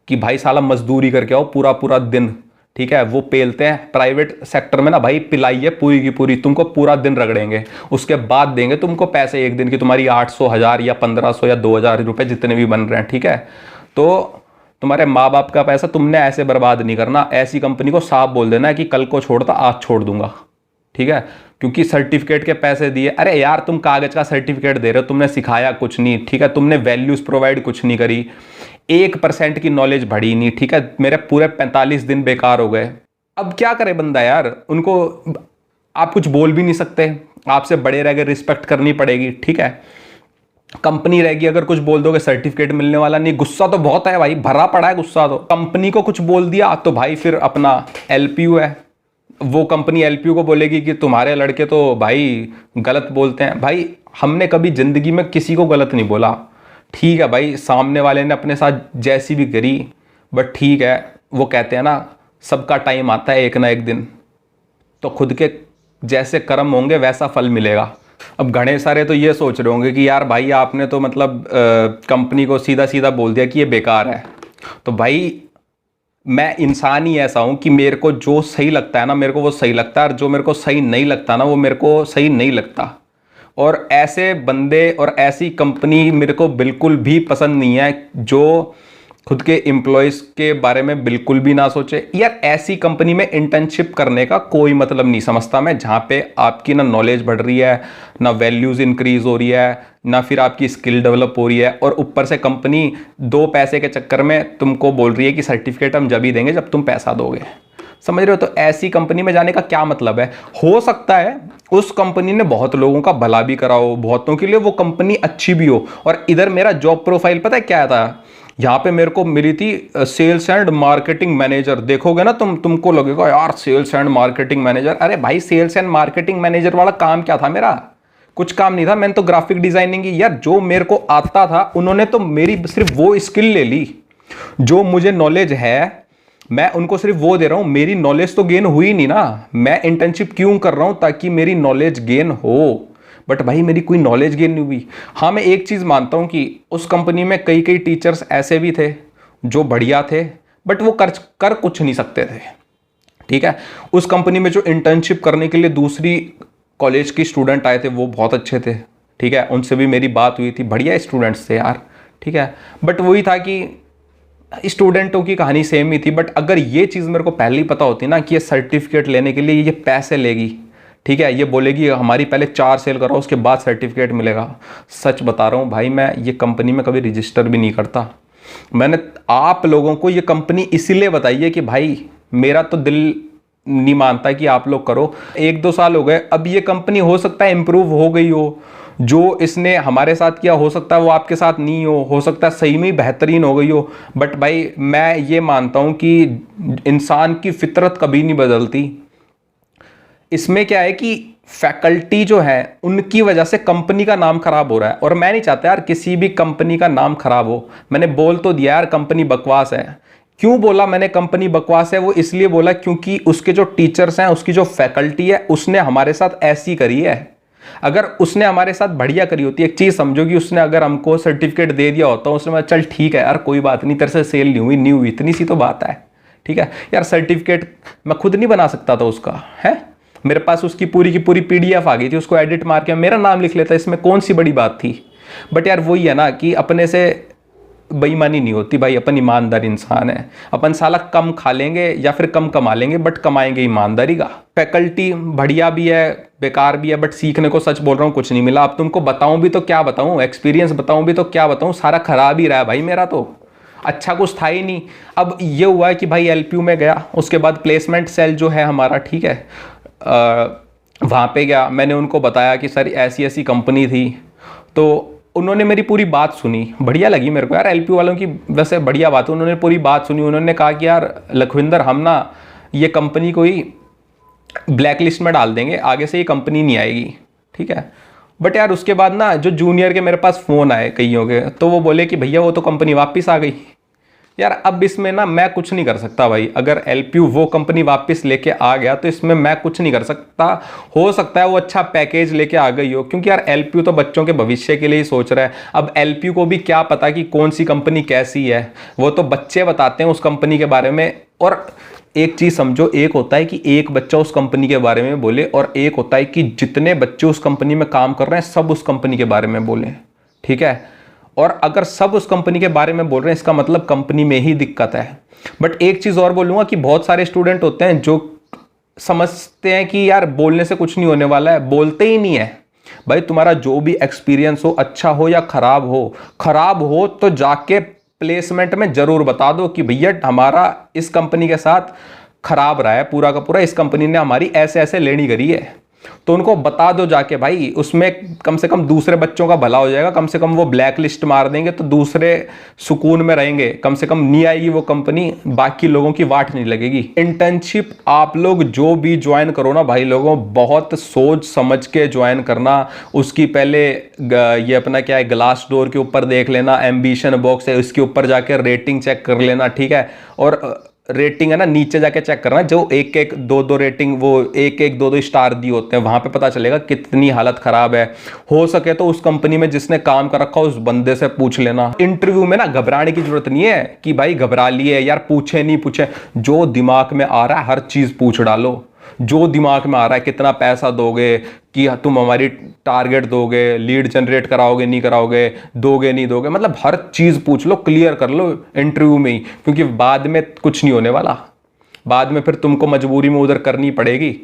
कि भाई साला मजदूरी करके आओ पूरा पूरा दिन। ठीक है, वो पेलते हैं प्राइवेट सेक्टर में ना भाई, पिलाई है पूरी की पूरी, तुमको पूरा दिन रगड़ेंगे, उसके बाद देंगे तुमको पैसे एक दिन की तुम्हारी 800, 1000 या 1500 या 2000 रुपए जितने भी बन रहे हैं। ठीक है, तो तुम्हारे माँ बाप का पैसा तुमने ऐसे बर्बाद नहीं करना। ऐसी कंपनी को साफ बोल देना है कि कल को छोड़ता आज छोड़ दूंगा। ठीक है, क्योंकि सर्टिफिकेट के पैसे दिए, अरे यार तुम कागज का सर्टिफिकेट दे रहे हो, तुमने सिखाया कुछ नहीं। ठीक है, तुमने वैल्यूज प्रोवाइड कुछ नहीं करी, 1% की नॉलेज बढ़ी नहीं। ठीक है, मेरे पूरे 45 दिन बेकार हो गए। अब क्या करे बंदा यार, उनको आप कुछ बोल भी नहीं सकते, आपसे बड़े रह गए, रिस्पेक्ट करनी पड़ेगी। ठीक है, कंपनी रहेगी, अगर कुछ बोल दोगे सर्टिफिकेट मिलने वाला नहीं। गुस्सा तो बहुत है भाई, भरा पड़ा है गुस्सा। तो कंपनी को कुछ बोल दिया तो भाई फिर अपना एलपीयू है, वो कंपनी एलपीयू को बोलेगी कि तुम्हारे लड़के तो भाई गलत बोलते हैं। भाई हमने कभी जिंदगी में किसी को गलत नहीं बोला। ठीक है भाई, सामने वाले ने अपने साथ जैसी भी करी, बट ठीक है, वो कहते हैं ना सबका टाइम आता है एक ना एक दिन, तो खुद के जैसे कर्म होंगे वैसा फल मिलेगा। अब घने सारे तो ये सोच रहे होंगे कि यार भाई आपने तो मतलब कंपनी को सीधा सीधा बोल दिया कि ये बेकार है। तो भाई मैं इंसान ही ऐसा हूं कि मेरे को जो सही लगता है ना मेरे को वो सही लगता है, और जो मेरे को सही नहीं लगता ना वो मेरे को सही नहीं लगता। और ऐसे बंदे और ऐसी कंपनी मेरे को बिल्कुल भी पसंद नहीं है जो खुद के एम्प्लॉयज़ के बारे में बिल्कुल भी ना सोचे। यार ऐसी कंपनी में इंटर्नशिप करने का कोई मतलब नहीं समझता मैं, जहाँ पे आपकी ना नॉलेज बढ़ रही है, ना वैल्यूज़ इंक्रीज हो रही है, ना फिर आपकी स्किल डेवलप हो रही है, और ऊपर से कंपनी 2 पैसे के चक्कर में तुमको बोल रही है कि सर्टिफिकेट हम जब ही देंगे जब तुम पैसा दोगे। समझ रहे हो? तो ऐसी कंपनी में जाने का क्या मतलब है? हो सकता है उस कंपनी ने बहुत लोगों का भला भी करा हो, बहुतों के लिए वो कंपनी अच्छी भी हो। और इधर मेरा जॉब प्रोफाइल पता है क्या था? यहाँ पे मेरे को मिली थी सेल्स एंड मार्केटिंग मैनेजर। देखोगे ना तुमको लगेगा यार सेल्स एंड मार्केटिंग मैनेजर। अरे भाई सेल्स एंड मार्केटिंग मैनेजर वाला काम क्या था मेरा? कुछ काम नहीं था। मैंने तो ग्राफिक डिजाइनिंग की, यार जो मेरे को आता था उन्होंने तो मेरी सिर्फ वो स्किल ले ली। जो मुझे नॉलेज है मैं उनको सिर्फ वो दे रहा हूं, मेरी नॉलेज तो गेन हुई नहीं ना। मैं इंटर्नशिप क्यों कर रहा हूं? ताकि मेरी नॉलेज गेन हो, बट भाई मेरी कोई नॉलेज गेन नहीं हुई। हाँ मैं एक चीज़ मानता हूँ कि उस कंपनी में कई टीचर्स ऐसे भी थे जो बढ़िया थे, बट वो कर कुछ नहीं सकते थे। ठीक है, उस कंपनी में जो इंटर्नशिप करने के लिए दूसरी कॉलेज की स्टूडेंट आए थे वो बहुत अच्छे थे। ठीक है, उनसे भी मेरी बात हुई थी, बढ़िया स्टूडेंट्स थे यार। ठीक है, बट वही था कि स्टूडेंटों की कहानी सेम ही थी। बट अगर ये चीज़ मेरे को पहले ही पता होती ना कि ये सर्टिफिकेट लेने के लिए ये पैसे लेगी, ठीक है, ये बोलेगी हमारी पहले 4 सेल कराओ उसके बाद सर्टिफिकेट मिलेगा, सच बता रहा हूँ भाई मैं ये कंपनी में कभी रजिस्टर भी नहीं करता। मैंने आप लोगों को ये कंपनी इसीलिए बताई है कि भाई मेरा तो दिल नहीं मानता कि आप लोग करो। 1-2 साल हो गए, अब ये कंपनी हो सकता है इम्प्रूव हो गई हो, जो इसने हमारे साथ किया हो सकता है वो आपके साथ नहीं हो सकता है सही में बेहतरीन हो गई हो। बट भाई मैं ये मानता हूँ कि इंसान की फितरत कभी नहीं बदलती। इसमें क्या है कि फैकल्टी जो है उनकी वजह से कंपनी का नाम खराब हो रहा है, और मैं नहीं चाहता यार किसी भी कंपनी का नाम खराब हो। मैंने बोल तो दिया यार कंपनी बकवास है। क्यों बोला मैंने कंपनी बकवास है? वो इसलिए बोला क्योंकि उसके जो टीचर्स हैं, उसकी जो फैकल्टी है, उसने हमारे साथ ऐसी करी है। अगर उसने हमारे साथ बढ़िया करी होती, एक चीज़ समझो कि उसने अगर हमको सर्टिफिकेट दे दिया होता, उसने बोला चल ठीक है यार कोई बात नहीं, तेरे से सेल नहीं हुई, इतनी सी तो बात है, ठीक है यार। सर्टिफिकेट मैं खुद नहीं बना सकता था उसका, है मेरे पास उसकी पूरी की पूरी PDF आ गई थी, उसको एडिट मार के मेरा नाम लिख लेता, इसमें कौन सी बड़ी बात थी। बट यार वही है ना कि अपने से बेईमानी नहीं होती भाई, अपन ईमानदार इंसान है, अपन साला कम खा लेंगे या फिर कम कमा लेंगे बट कमाएंगे ईमानदारी का। फैकल्टी बढ़िया भी है बेकार भी है, बट सीखने को सच बोल रहा हूँ कुछ नहीं मिला। अब तुमको बताऊं भी तो क्या बताऊं, एक्सपीरियंस बताऊं भी तो क्या बताऊं, सारा खराब ही रहा है भाई मेरा, तो अच्छा कुछ था ही नहीं। अब ये हुआ है कि भाई LPU में गया, उसके बाद प्लेसमेंट सेल जो है हमारा, ठीक है, वहाँ पे गया, मैंने उनको बताया कि सर ऐसी ऐसी कंपनी थी, तो उन्होंने मेरी पूरी बात सुनी, बढ़िया लगी मेरे को यार LPU वालों की, वैसे बढ़िया बात है, उन्होंने पूरी बात सुनी। उन्होंने कहा कि यार लखविंदर हम ना ये कंपनी को ही ब्लैक लिस्ट में डाल देंगे, आगे से ये कंपनी नहीं आएगी, ठीक है। बट यार उसके बाद ना जो जूनियर के मेरे पास फ़ोन आए कईयों के, तो वो बोले कि भैया वो तो कंपनी वापस आ गई। यार अब इसमें ना मैं कुछ नहीं कर सकता भाई, अगर LPU वो कंपनी वापस लेके आ गया तो इसमें मैं कुछ नहीं कर सकता। हो सकता है वो अच्छा पैकेज लेके आ गई हो, क्योंकि यार LPU तो बच्चों के भविष्य के लिए ही सोच रहा है। अब LPU को भी क्या पता कि कौन सी कंपनी कैसी है, वो तो बच्चे बताते हैं उस कंपनी के बारे में। और एक चीज समझो, एक होता है कि एक बच्चा उस कंपनी के बारे में बोले, और एक होता है कि जितने बच्चे उस कंपनी में काम कर रहे हैं सब उस कंपनी के बारे में बोले, ठीक है। और अगर सब उस कंपनी के बारे में बोल रहे हैं इसका मतलब कंपनी में ही दिक्कत है। बट एक चीज और बोलूंगा कि बहुत सारे स्टूडेंट होते हैं जो समझते हैं कि यार बोलने से कुछ नहीं होने वाला है, बोलते ही नहीं है। भाई तुम्हारा जो भी एक्सपीरियंस हो, अच्छा हो या खराब हो तो जाके प्लेसमेंट में जरूर बता दो कि भैया हमारा इस कंपनी के साथ खराब रहा है पूरा का पूरा, इस कंपनी ने हमारी ऐसे ऐसे लेनी करी है, तो उनको बता दो जाके भाई। उसमें कम से कम दूसरे बच्चों का भला हो जाएगा, कम से कम वो ब्लैक लिस्ट मार देंगे तो दूसरे सुकून में रहेंगे, कम से कम नहीं आएगी वो कंपनी, बाकी लोगों की वाट नहीं लगेगी। इंटर्नशिप आप लोग जो भी ज्वाइन करो ना भाई लोगों, बहुत सोच समझ के ज्वाइन करना। उसकी पहले ये अपना क्या है, ग्लास डोर के ऊपर देख लेना, एम्बिशन बॉक्स है उसके ऊपर जाकर रेटिंग चेक कर लेना, ठीक है। और रेटिंग है ना नीचे जाके चेक करना, जो 1-1, 2-2 रेटिंग, वो 1-1, 2-2 स्टार दिए होते हैं, वहां पे पता चलेगा कितनी हालत खराब है। हो सके तो उस कंपनी में जिसने काम कर रखा उस बंदे से पूछ लेना। इंटरव्यू में ना घबराने की जरूरत नहीं है कि भाई घबरा लिए यार, पूछे नहीं पूछे, जो दिमाग में आ रहा है हर चीज पूछ डालो। जो दिमाग में आ रहा है, कितना पैसा दोगे, कि तुम हमारी टारगेट दोगे, लीड जनरेट कराओगे नहीं कराओगे, दोगे नहीं दोगे, मतलब हर चीज पूछ लो, क्लियर कर लो इंटरव्यू में ही, क्योंकि बाद में कुछ नहीं होने वाला। बाद में फिर तुमको मजबूरी में उधर करनी पड़ेगी,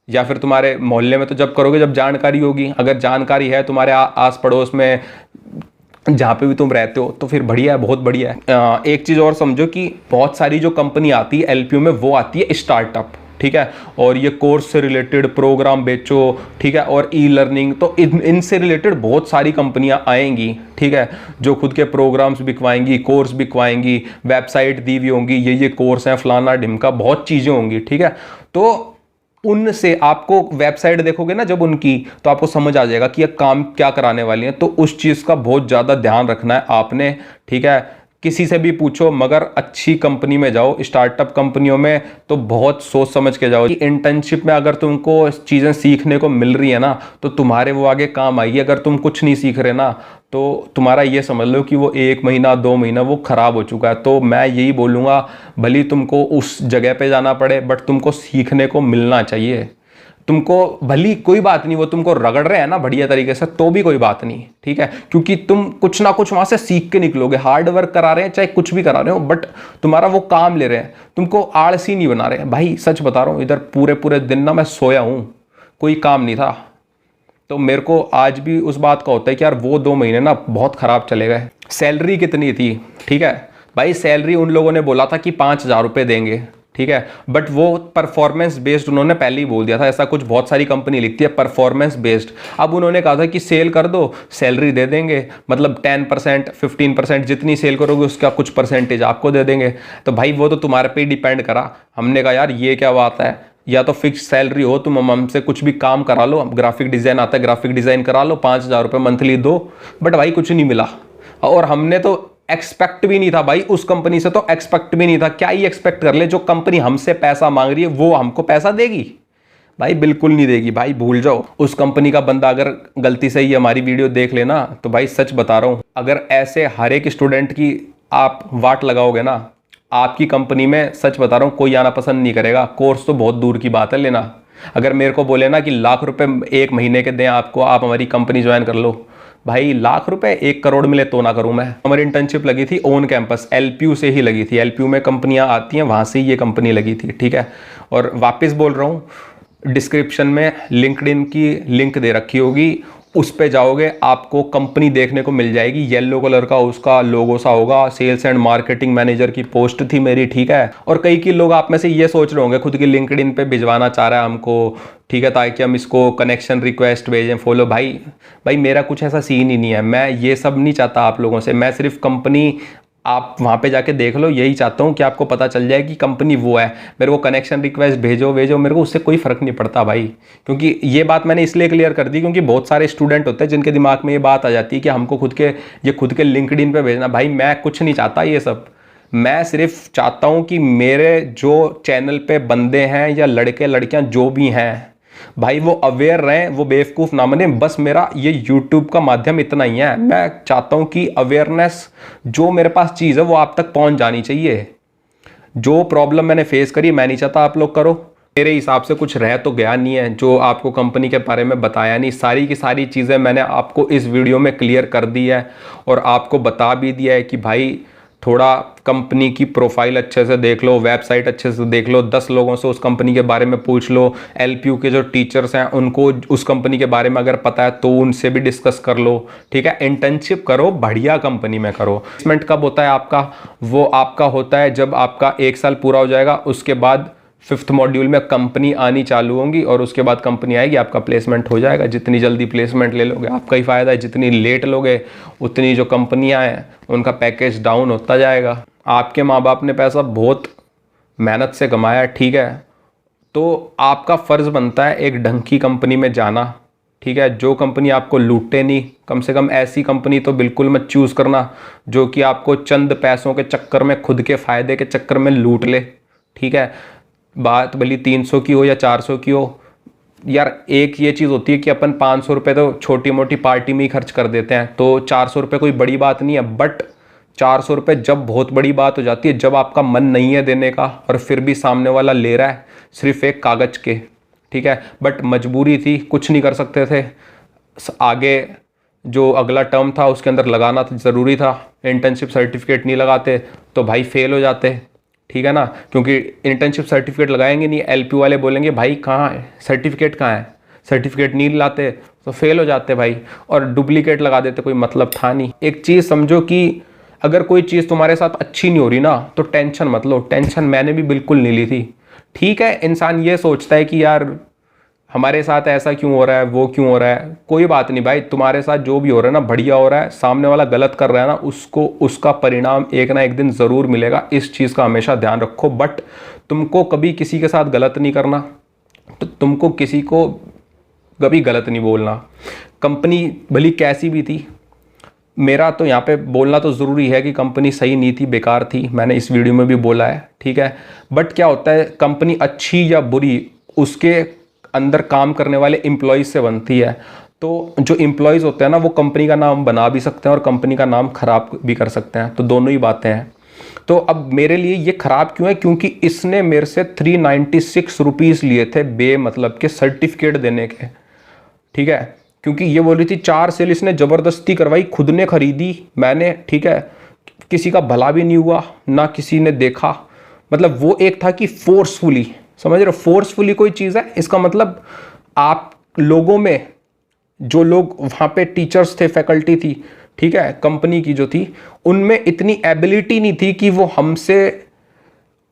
या फिर तुम्हारे मोहल्ले में तो जब करोगे जब जानकारी होगी। अगर जानकारी है तुम्हारे आस पड़ोस में जहाँ पे भी तुम रहते हो तो फिर बढ़िया है, बहुत बढ़िया है। एक चीज और समझो कि बहुत सारी जो कंपनी आती है LPU में, वो आती है स्टार्टअप, ठीक है। और ये कोर्स से रिलेटेड प्रोग्राम बेचो, ठीक है, और E-लर्निंग, तो इनसे रिलेटेड बहुत सारी कंपनियां आएंगी, ठीक है, जो खुद के प्रोग्राम्स बिकवाएंगी, कोर्स बिकवाएंगी, वेबसाइट दी हुई होंगी, ये कोर्स हैं फलाना ढिमका, बहुत चीज़ें होंगी, ठीक है। तो उनसे आपको वेबसाइट देखोगे ना जब उनकी, तो आपको समझ आ जाएगा कि ये काम क्या कराने वाली है। तो उस चीज़ का बहुत ज़्यादा ध्यान रखना है आपने, ठीक है। किसी से भी पूछो, मगर अच्छी कंपनी में जाओ, स्टार्टअप कंपनियों में तो बहुत सोच समझ के जाओ। इंटर्नशिप में अगर तुमको चीज़ें सीखने को मिल रही है ना, तो तुम्हारे वो आगे काम आएगी। अगर तुम कुछ नहीं सीख रहे ना, तो तुम्हारा ये समझ लो कि वो 1 महीना 2 महीना वो खराब हो चुका है। तो मैं यही बोलूँगा, भले तुमको उस जगह पे जाना पड़े, बट तुमको सीखने को मिलना चाहिए। तुमको भली कोई बात नहीं, वो तुमको रगड़ रहे हैं ना बढ़िया तरीके से, तो भी कोई बात नहीं, ठीक है, क्योंकि तुम कुछ ना कुछ वहां से सीख के निकलोगे। हार्ड वर्क करा रहे हैं चाहे कुछ भी करा रहे हो, बट तुम्हारा वो काम ले रहे हैं, तुमको आलसी नहीं बना रहे हैं। भाई सच बता रहा हूँ, इधर पूरे पूरे दिन ना मैं सोया हूँ, कोई काम नहीं था। तो मेरे को आज भी उस बात का होता है कि यार वो 2 महीने ना बहुत खराब चले गए। सैलरी कितनी थी, ठीक है भाई, सैलरी उन लोगों ने बोला था कि 5,000 रुपये देंगे, ठीक है, बट वो परफॉर्मेंस बेस्ड उन्होंने पहले ही बोल दिया था। ऐसा कुछ बहुत सारी कंपनी लिखती है परफॉर्मेंस बेस्ड। अब उन्होंने कहा था कि सेल कर दो, सैलरी दे देंगे, मतलब 10%, 15%, जितनी सेल करोगे उसका कुछ परसेंटेज आपको दे देंगे। तो भाई वो तो तुम्हारे पे ही डिपेंड करा। हमने कहा यार ये क्या बात है, या तो फिक्स सैलरी हो, तुम हमसे कुछ भी काम करा लो, ग्राफिक डिजाइन आता है ग्राफिक डिजाइन करा लो, 5,000 रुपये मंथली दो। बट भाई कुछ नहीं मिला, और हमने तो एक्सपेक्ट भी नहीं था भाई उस कंपनी से, तो एक्सपेक्ट भी नहीं था। क्या ही एक्सपेक्ट कर ले, जो कंपनी हमसे पैसा मांग रही है वो हमको पैसा देगी? भाई बिल्कुल नहीं देगी भाई, भूल जाओ। उस कंपनी का बंदा अगर गलती से ही हमारी वीडियो देख लेना तो भाई सच बता रहा हूँ, अगर ऐसे हर एक स्टूडेंट की आप वाट लगाओगे ना, आपकी कंपनी में सच बता रहा हूँ कोई आना पसंद नहीं करेगा। कोर्स तो बहुत दूर की बात है लेना। अगर मेरे को बोले ना कि लाख रुपए एक महीने के दें आपको, आप हमारी कंपनी ज्वाइन कर लो, भाई लाख रुपए 1 करोड़ मिले तो ना करूं मैं। हमारी इंटर्नशिप लगी थी ऑन कैंपस, एलपीयू से ही लगी थी। एलपीयू में कंपनियां आती हैं, वहां से ही ये कंपनी लगी थी, ठीक है। और वापस बोल रहा हूँ, डिस्क्रिप्शन में लिंक्डइन की लिंक दे रखी होगी, उस पे जाओगे आपको कंपनी देखने को मिल जाएगी। येलो कलर का उसका लोगो सा होगा, सेल्स एंड मार्केटिंग मैनेजर की पोस्ट थी मेरी, ठीक है। और कई की लोग आप में से ये सोच रहे होंगे खुद की लिंक्डइन पे भिजवाना चाह रहा है हमको, ठीक है, ताकि हम इसको कनेक्शन रिक्वेस्ट भेजें, फॉलो। भाई मेरा कुछ ऐसा सीन ही नहीं है, मैं ये सब नहीं चाहता आप लोगों से। मैं सिर्फ कंपनी, आप वहाँ पे जाके देख लो, यही चाहता हूँ कि आपको पता चल जाए कि कंपनी वो है। मेरे को कनेक्शन रिक्वेस्ट भेजो, मेरे को उससे कोई फ़र्क नहीं पड़ता भाई। क्योंकि ये बात मैंने इसलिए क्लियर कर दी क्योंकि बहुत सारे स्टूडेंट होते हैं जिनके दिमाग में ये बात आ जाती है कि हमको खुद के लिंक्डइन पे भेजना। भाई मैं कुछ नहीं चाहता ये सब। मैं सिर्फ चाहता हूँ कि मेरे जो चैनल पे बंदे हैं या लड़के लड़कियाँ जो भी हैं भाई, वो अवेयर रहें, वो बेवकूफ़ ना बने। बस मेरा ये यूट्यूब का माध्यम इतना ही है। मैं चाहता हूं कि अवेयरनेस, जो मेरे पास चीज़ है वो आप तक पहुंच जानी चाहिए। जो प्रॉब्लम मैंने फेस करी, मैं नहीं चाहता आप लोग करो। मेरे हिसाब से कुछ रह तो गया नहीं है जो आपको कंपनी के बारे में बताया नहीं। सारी की सारी चीज़ें मैंने आपको इस वीडियो में क्लियर कर दी है और आपको बता भी दिया है कि भाई थोड़ा कंपनी की प्रोफाइल अच्छे से देख लो, वेबसाइट अच्छे से देख लो, 10 लोगों से उस कंपनी के बारे में पूछ लो। एलपीयू के जो टीचर्स हैं उनको उस कंपनी के बारे में अगर पता है तो उनसे भी डिस्कस कर लो, ठीक है। इंटर्नशिप करो, बढ़िया कंपनी में करो। प्लेसमेंट कब होता है आपका? वो आपका होता है जब आपका 1 साल पूरा हो जाएगा, उसके बाद 5th मॉड्यूल में कंपनी आनी चालू होंगी और उसके बाद कंपनी आएगी, आपका प्लेसमेंट हो जाएगा। जितनी जल्दी प्लेसमेंट ले लोगे आपका ही फ़ायदा है, जितनी लेट लोगे उतनी जो कंपनियां हैं उनका पैकेज डाउन होता जाएगा। आपके माँ बाप ने पैसा बहुत मेहनत से कमाया है, ठीक है, तो आपका फ़र्ज़ बनता है एक ढंग की कंपनी में जाना, ठीक है। जो कंपनी आपको लूटे नहीं, कम से कम ऐसी कंपनी तो बिल्कुल मत चूज़ करना जो कि आपको चंद पैसों के चक्कर में, खुद के फ़ायदे के चक्कर में लूट ले, ठीक है। बात भली 300 की हो या 400 की हो, यार एक ये चीज़ होती है कि अपन 500 रुपये तो छोटी मोटी पार्टी में ही खर्च कर देते हैं, तो 400 रुपये कोई बड़ी बात नहीं है। बट 400 रुपये जब बहुत बड़ी बात हो जाती है, जब आपका मन नहीं है देने का और फिर भी सामने वाला ले रहा है सिर्फ एक कागज़ के, ठीक है। बट मजबूरी थी, कुछ नहीं कर सकते थे। आगे जो अगला टर्म था उसके अंदर लगाना तो ज़रूरी था। इंटर्नशिप सर्टिफिकेट नहीं लगाते तो भाई फेल हो जाते, ठीक है ना। क्योंकि इंटर्नशिप सर्टिफिकेट लगाएंगे नहीं, एलपीयू वाले बोलेंगे भाई कहाँ है सर्टिफिकेट, कहाँ है सर्टिफिकेट, नहीं लाते तो फेल हो जाते भाई। और डुप्लीकेट लगा देते, कोई मतलब था नहीं। एक चीज़ समझो कि अगर कोई चीज़ तुम्हारे साथ अच्छी नहीं हो रही ना तो टेंशन मत लो। टेंशन मैंने भी बिल्कुल नहीं ली थी, ठीक है। इंसान ये सोचता है कि यार हमारे साथ ऐसा क्यों हो रहा है, वो क्यों हो रहा है, कोई बात नहीं भाई, तुम्हारे साथ जो भी हो रहा है ना बढ़िया हो रहा है। सामने वाला गलत कर रहा है ना, उसको उसका परिणाम एक ना एक दिन ज़रूर मिलेगा, इस चीज़ का हमेशा ध्यान रखो। बट तुमको कभी किसी के साथ गलत नहीं करना, तो तुमको किसी को कभी गलत नहीं बोलना। कंपनी भली कैसी भी थी, मेरा तो यहाँ पे बोलना तो ज़रूरी है कि कंपनी सही नहीं थी, बेकार थी, मैंने इस वीडियो में भी बोला है, ठीक है। बट क्या होता है, कंपनी अच्छी या बुरी उसके अंदर काम करने वाले एम्प्लॉयज़ से बनती है। तो जो एम्प्लॉयज़ होते हैं ना, वो कंपनी का नाम बना भी सकते हैं और कंपनी का नाम ख़राब भी कर सकते हैं, तो दोनों ही बातें हैं। तो अब मेरे लिए ये ख़राब क्यों है, क्योंकि इसने मेरे से 396 रुपीज़ लिए थे बे मतलब के सर्टिफिकेट देने के, ठीक है। क्योंकि ये बोल रही थी 4 सेल इसने ज़बरदस्ती करवाई, खुद ने खरीदी मैंने, ठीक है। किसी का भला भी नहीं हुआ ना किसी ने देखा। मतलब वो एक था कि फोर्सफुली, समझ रहे हो, फोर्सफुली कोई चीज़ है, इसका मतलब आप लोगों में, जो लोग वहाँ पे टीचर्स थे, फैकल्टी थी, ठीक है, कंपनी की जो थी, उनमें इतनी एबिलिटी नहीं थी कि वो हमसे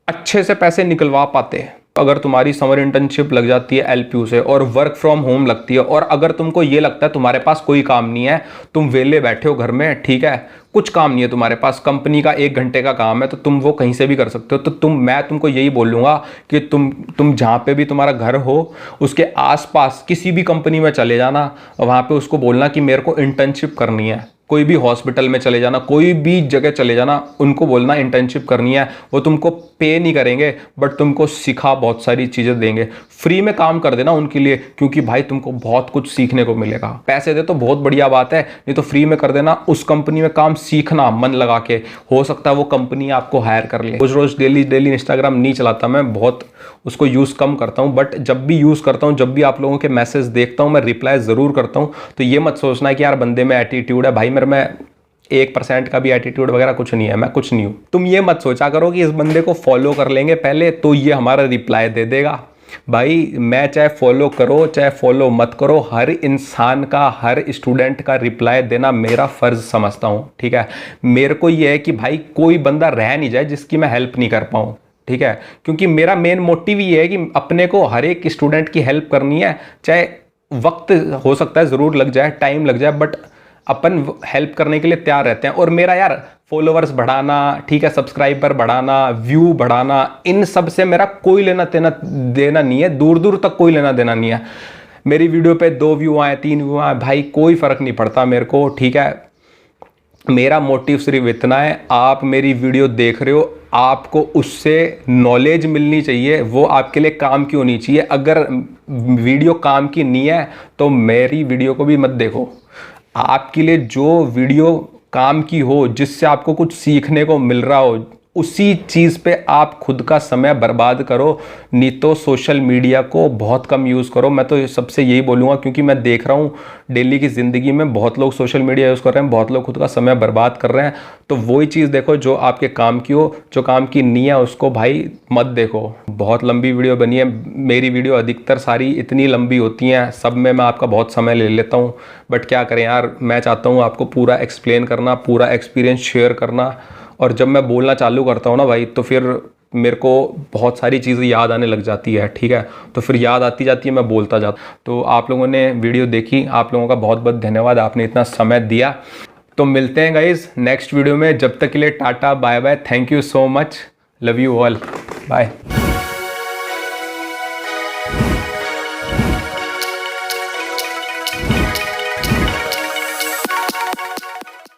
अच्छे से पैसे निकलवा पाते। अगर तुम्हारी समर इंटर्नशिप लग जाती है एलपीयू से और वर्क फ्रॉम होम लगती है, और अगर तुमको ये लगता है तुम्हारे पास कोई काम नहीं है, तुम वेले बैठे हो घर में, ठीक है, कुछ काम नहीं है तुम्हारे पास, कंपनी का 1 घंटे का काम है, तो तुम वो कहीं से भी कर सकते हो। तो मैं तुमको यही बोलूँगा कि तुम जहाँ पे भी तुम्हारा घर हो उसके आसपास किसी भी कंपनी में चले जाना, वहाँ पे उसको बोलना कि मेरे को इंटर्नशिप करनी है, कोई भी हॉस्पिटल में चले जाना, कोई भी जगह चले जाना, उनको बोलना इंटर्नशिप करनी है। वो तुमको पे नहीं करेंगे बट तुमको सिखा बहुत सारी चीज़ें देंगे। फ्री में काम कर देना उनके लिए, क्योंकि भाई तुमको बहुत कुछ सीखने को मिलेगा। पैसे दे तो बहुत बढ़िया बात है, नहीं तो फ्री में कर देना। उस कंपनी में काम सीखना मन लगा के, हो सकता है वो कंपनी आपको हायर कर ले। रोज रोज डेली इंस्टाग्राम नहीं चलाता मैं, बहुत उसको यूज़ कम करता हूँ, बट जब भी यूज़ करता हूँ, जब भी आप लोगों के मैसेज देखता हूँ, मैं रिप्लाई ज़रूर करता हूँ। तो ये मत सोचना कि यार बंदे में एटीट्यूड है। भाई मेरे में 1% का भी एटीट्यूड वगैरह कुछ नहीं है, मैं कुछ नहीं हूँ। तुम ये मत सोचा करो कि इस बंदे को फॉलो कर लेंगे पहले तो ये हमारा रिप्लाई दे देगा। भाई मैं चाहे फॉलो करो चाहे फॉलो मत करो, हर इंसान का, हर स्टूडेंट का रिप्लाई देना मेरा फ़र्ज़ समझता हूँ, ठीक है। मेरे को ये है कि भाई कोई बंदा रह नहीं जाए जिसकी मैं हेल्प नहीं कर पाऊँ, ठीक है। क्योंकि मेरा मेन मोटिव ये है कि अपने को हर एक स्टूडेंट की हेल्प करनी है, चाहे वक्त हो सकता है ज़रूर लग जाए, टाइम लग जाए, बट अपन हेल्प करने के लिए तैयार रहते हैं। और मेरा यार फॉलोवर्स बढ़ाना, ठीक है, सब्सक्राइबर बढ़ाना, व्यू बढ़ाना, इन सब से मेरा कोई लेना देना नहीं है, दूर दूर तक कोई लेना देना नहीं है। मेरी वीडियो पे 2 व्यू आए, 3 व्यू आए, भाई कोई फ़र्क नहीं पड़ता मेरे को, ठीक है। मेरा मोटिव सिर्फ इतना है, आप मेरी वीडियो देख रहे हो, आपको उससे नॉलेज मिलनी चाहिए, वो आपके लिए काम की होनी चाहिए। अगर वीडियो काम की नहीं है तो मेरी वीडियो को भी मत देखो। आपके लिए जो वीडियो काम की हो, जिससे आपको कुछ सीखने को मिल रहा हो, उसी चीज़ पे आप खुद का समय बर्बाद करो, नहीं तो सोशल मीडिया को बहुत कम यूज़ करो। मैं तो सबसे यही बोलूँगा, क्योंकि मैं देख रहा हूँ डेली की ज़िंदगी में बहुत लोग सोशल मीडिया यूज़ कर रहे हैं, बहुत लोग खुद का समय बर्बाद कर रहे हैं। तो वही चीज़ देखो जो आपके काम की हो, जो काम की नहीं है उसको भाई मत देखो। बहुत लंबी वीडियो बनी है, मेरी वीडियो अधिकतर सारी इतनी लंबी होती हैं, सब में मैं आपका बहुत समय ले लेता हूँ, बट क्या करें यार, मैं चाहता हूँ आपको पूरा एक्सप्लेन करना, पूरा एक्सपीरियंस शेयर करना। और जब मैं बोलना चालू करता हूँ ना भाई, तो फिर मेरे को बहुत सारी चीज़ें याद आने लग जाती है, ठीक है। तो फिर याद आती जाती है, मैं बोलता जाता। तो आप लोगों ने वीडियो देखी, आप लोगों का बहुत बहुत धन्यवाद, आपने इतना समय दिया। तो मिलते हैं गाइज नेक्स्ट वीडियो में, जब तक के लिए tata bye bye, thank you so much, love you all, bye.